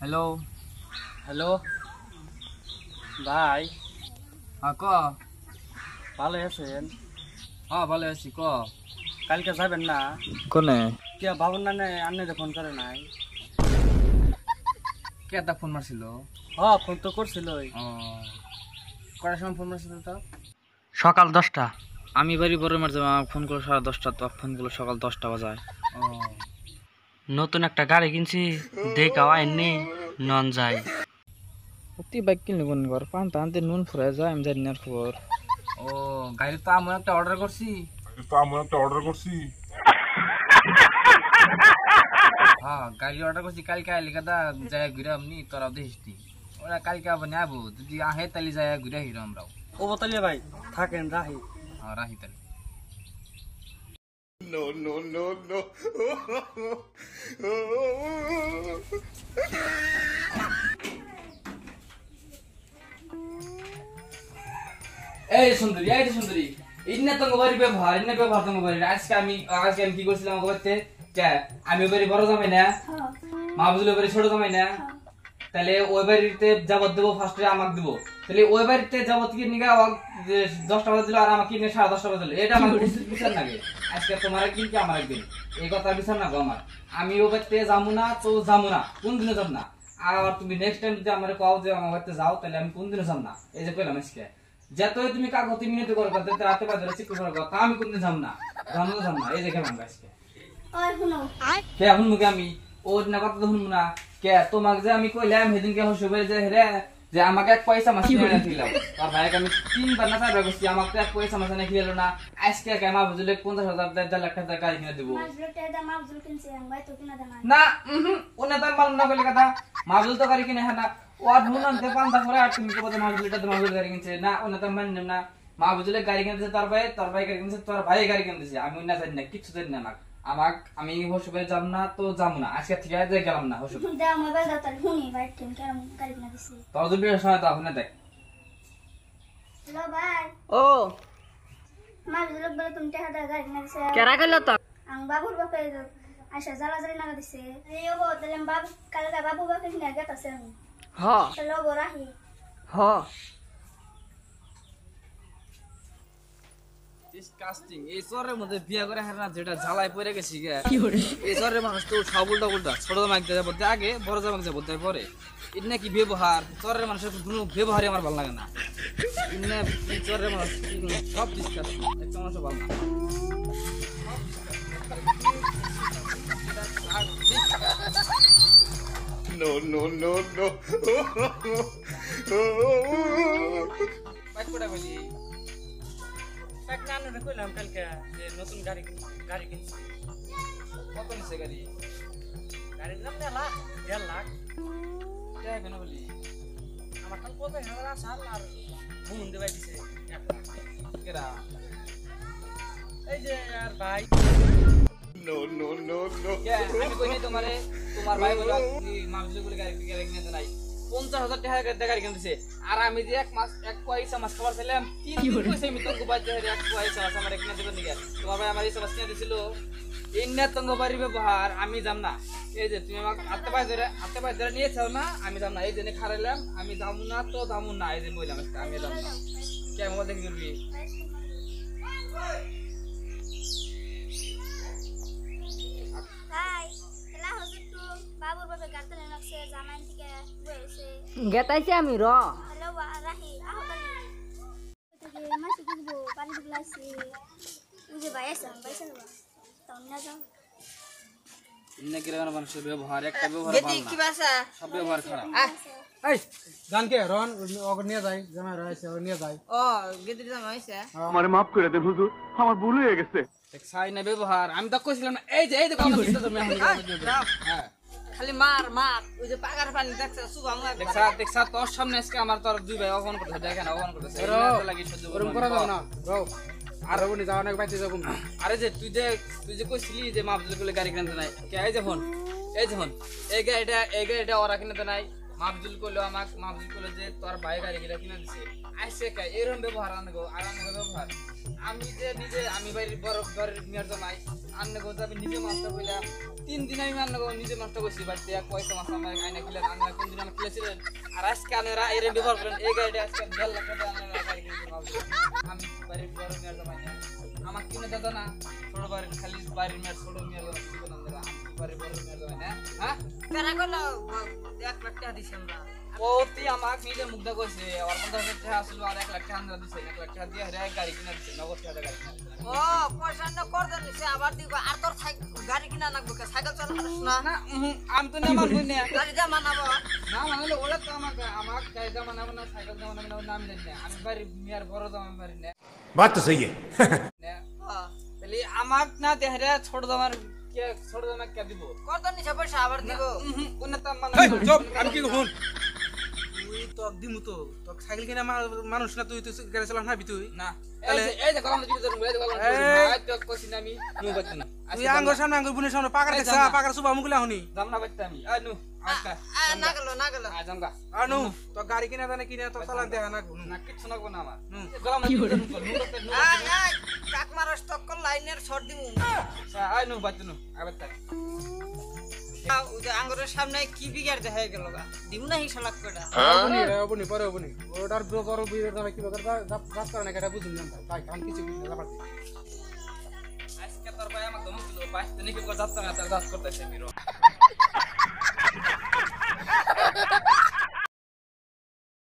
Hello hello ভাই। হ্যাঁ ক ভালো আছেন? হ্যাঁ ভালো আছি। ক কালকে যাবেন না? কোনে কে বাবুর নানে আন্নে ফোন করে নাই? কে তা ফোন মারছিল? হ্যাঁ ফোন তো করছিল। কটার সময় ফোন মারছিল তো? সকাল 10টা। আমি বাড়ি বড় মার যাবো, আমাকে ফোন করলো 10:30, তো ফোন করলো সকাল 10টা বাজায়। নতুন একটা গাড়ি কিনছি, দেখাও আইনি নন যাই। তুই বাইক কিনলি কোন ঘর পান্তা আনতে নুন ফুরাই যায়, আমি জানি না খবর। ও গাড়ি তো আমি একটা অর্ডার করছি। হ্যাঁ গাড়ি অর্ডার করছি, কালকে আইলি কথা যাই ঘুরে আমনি, তোরাও দেখিসনি। ওরা কালকে আবার নেবো, যদি আহে তাহলে যাই ঘুরে হিরো আমরাও। ও বতালিয়া ভাই থাকেন রাহি। হ্যাঁ রাহি তাহলে। No, no, no, no. এই সুন্দরী ইন্না তো বাড়ি ব্যবহার তো বাড়ি। আজকে আমি কি করছিলাম আমার বাড়িতে? আমি ওই বাড়ি বড় জামাই না, মা বুঝলে বাড়ি ছোট জামাই না, তাহলে ওই বাড়িতে যাবত দেবো ফার্স্টে আমাকে দেবো। তাহলে ওই বাড়িতে যাবত কি নিগা 10টা বাজে দিল আর আমাকে নিয়ে 10:30 বাজে দিল, এটা আমার বিচার নাগে। আজকে তোমার একদিন কি আমার একদিন, এই কথা বিচার না গো আমার। আমি ওই বাড়িতে যাবো না তো যাবো না, কোনদিনও যাব না। আর তুমি নেক্সট টাইম যদি আমার কও যে আমার বাড়িতে যাও, তাহলে আমি কোনদিনও যাব না। এই যে কইলাম আজকে যেতই তুমি কাগজ মিনিট করো করতে রাতে বাজে চিকু করো তা আমি কোনদিন যাব না, যাব না। এই যে গেলাম আজকে। ওই শুনো কে এখন মুখে আমি ওর না কথা তো শুনবো না। কে তোমাকে যে আমি কইলাম সেদিনকে হসবে যে রে যে আমাকে 1 পয়সা মাছ কিনে দিলাম, আর ভাইকে আমি 3বার না 4বার কইছি আমাকে 1 পয়সা মাছ না খেলো না। আজকে কেমা বুঝলে 50,000 1.5 লাখ টাকা গাড়ি কিনে দেব না। ওনে তো মাল না বলে কথা, মাছুল তো গাড়ি কিনে না। ওর নুন আনতে পান্তা করে আর তুমি কত মাছুলটা তো মাছুল গাড়ি কিনছে না, ওনে তো মানলাম না। মা বুঝলে গাড়ি কিনছে তোর ভাই গাড়ি কিনছে, তোর ভাই গাড়ি কিনছে, আমি না জানি না, কিছু জানি না। আমি হসবে যাব না তো যাব না, আজকে ঠিক আছে গেলাম না হসবে। দাও মোবাইল দাও তার হুনি ভাই টিম কেমন গাড়ি না দিছি। তোর যদি সময় তো আপনি দেখ। হ্যালো ভাই। ও মা বিজলক বলে তুমি টাকা দাও গাড়ি না দিছে। কেরা কইল তো? আং বাবুর বাপে আয়সা জ্বালা জ্বালি না দিছে। এই ও তাহলে বাবু কালকে বাবু বাপে নিয়ে গেতাছে আমি। হ চলো বরাহি। হ ডিসকাস্টিং। এই চরের মধ্যে বিয়া করে হারা যেটা ঝালাই পড়ে গেছি গে। এই চরের মানুষ তো সব উল্টা উল্টা, ছোট জামাই বলতে আগে, বড় জামাই বলতে পরে। এটা নাকি ব্যবহার, চরের মানুষের কোনো ব্যবহারই আমার ভালো লাগে না। এই চরের মানুষ সব ডিসকাস্টিং, একটা মানুষ ভালো না। No, no, no, no. Bike করে বলি এক নানুরে কইলাম কালকে যে নতুন গাড়ি কিনছি। কত নিছে গাড়ি? গাড়ির দাম 1.5 লাখ। টাকা কেন বলি? আমার কাল 50,000 আসাল আর বুন দেবাই দিছে 1 লাখ। কেরা? এই যে আর ভাই No, no, no, no. কে আমি কই নাই তোমার ভাই বলে মাছগুলো বলে গাড়ি কিনতে নাই, 50,000 টাকা গাড়ি কিনতেছে। আর আমি যে এক পয়সা মাছ খাবার চাইলাম 3 পয়সা আমি তঙ্গ বাজে 1 পয়সা মাছ আমার কিনে দেবেন নাকি? তোমার ভাই আমার এই মাছ কিনে দিছিল। এই না তঙ্গ বাড়ি ব্যবহার আমি যাম না। এই যে তুমি আমাকে হাতে পায়ে ধরে নিয়েছো না, আমি যাম না। এই জন্য খারাইলাম, আমি যাবো না তো যাবো না। এই যে বললাম আমি যাম না। কেমন দেখি করবি? ভাই এলা হচ্ছে তো বাবুর বাপে গাড়তে লাগছে জামাই থেকে বইছে। গেতাইছি আমি র হ্যালো রাহি আহ কালি থেকে মাসি কিছু পানি গ্লাসে ওই যে ভাই আছে না তাও না যাও ইন্না কিরকম মানুষের ব্যবহার, একটা ব্যবহার গেতি ভালো কি না, ভাষা? সব ব্যবহার খারাপ। এই জানকে রন ওকে নিয়ে যাই, জামাই রয়েছে ও নিয়ে যাই। ও গেতি জামা হইছে। আমারে মাফ করে দেন হুজুর, আমার ভুল হয়ে গেছে। সাই না ব্যবহার, আমি তো কইছিলাম না। এই যে কথা চিন্তা তুমি এখন হ্যাঁ খালি মার ওই যে পাগার পানি দেখছ সুবা আমলা দেখছা তোর সামনে আজকে আমার তোর দুই ভাই অপমান করতেছে, দেখেন অপমান করতেছে। লাগি সহ্য ওরকম করা যাবে না রও। আর ওনি যাওয়া না বাইতে যাবো না। আরে যে তুই যে কইছিলি যে মাপজুল গুলো গাড়ি কিনতে নাই, কে এই যে ফোন এই গাড়িটা ওরা কিনতে নাই। মাপজুল কইলো যে তোর ভাই গাড়ি কিনে দিছে। আইসে কে এরকম ব্যবহার আনগো আর আনগো ব্যবহার আমি যে নিজে আমি বাড়ির বড় বাড়ির মেয়ের জামাই আন্নে গো আমি নিজে মাছটা কইলাম 3 দিন আমি আন্নে গো নিজে মাছটা কইছি বাড়িতে এক পয়সা মাছ আমার আইনা কিলেন আন্না কোন দিন আমি কিলেছিলেন আর আজকে আনেরা এর ব্যবহার করেন এই গাড়িটা আজকে 1.5 লাখ টাকা আনেরা গাড়ি কিনতে আমি বাড়ির বড় মেয়ের জামাই না আমার কিনে দাদা না ছোট বাড়ির খালি বাড়ির মেয়ের ছোট মেয়ের জামাই কি বলেন দাদা আমি বাড়ির বড় মেয়ের জামাই না হ্যাঁ কেরা কইলো 1 লাখ টাকা দিছি আমরা ও তুই আমাকে নিজে মুগ্ধ করছে আর 50,000 টাকা আসলো আর 1 লাখ টাকা আনরা দিছে 1 লাখ টাকা দিয়ে হ্যাঁ গাড়ি কিনে দিছে নগদ টাকা গাড়ি কিনে দিছে ও পয়সা না কর দেন সে আবার দিব আর তোর গাড়ি কিনা নাকবো সাইকেল চালাস না না আমি তো না মানবই না গাড়ি যা মানাবো না মানলে ওরা তো আমাকে গাড়ি দাম মানাবো না সাইকেল দাম মানাবো না আমি জানি না আমি বাড়ি মেয়ার বড় দাম আমি পারি না बात तो सही है তাহলে আমাকে না দেহরে ছোট দামের কে ছোট দামের কে দিব কর দেন সে পয়সা আবার দিব কোন দাম চুপ আমি কি কখন তুই তো দিমু তো তো সাইকেল কিনা মানুষ না তুই তুই গাড়ি চালাস না তুই না এই যে গলাম দিবি তো এই যে গলাম আই তো কইছি না আমি নু বাত না তুই আঙ্গুর সামনে আঙ্গুর বুনের সামনে পাকার দেখছ পাকার সুবা মুগলা হনি দাম না বাত আমি আই নু আচ্ছা না গেল আজমগা আনু তো গাড়ি কিনা জানে কিনা তো চালান দেখা না না কিছু না কোন আমার গলাম দিবি তো নু কাক মারস তো কল লাইনের শর্ট দিমু আই নু বাত নু আবার তাই ওই আঙ্গুরের সামনে কি বিগার দেখা গেল গা দিমু না হিসা লাখ কটা বনি পরে বনি ওটার বড় বিয়ের দামে কি ব্যাপার রাত করে না এটা বুঝুন না তাই কাম কিছু বুঝতে না পারছি আজকে তোর ভাই আমাকে ধমক দিল ভাই তুমি কি করে যাচ্ছ না তার যাচ করতেছে মিরো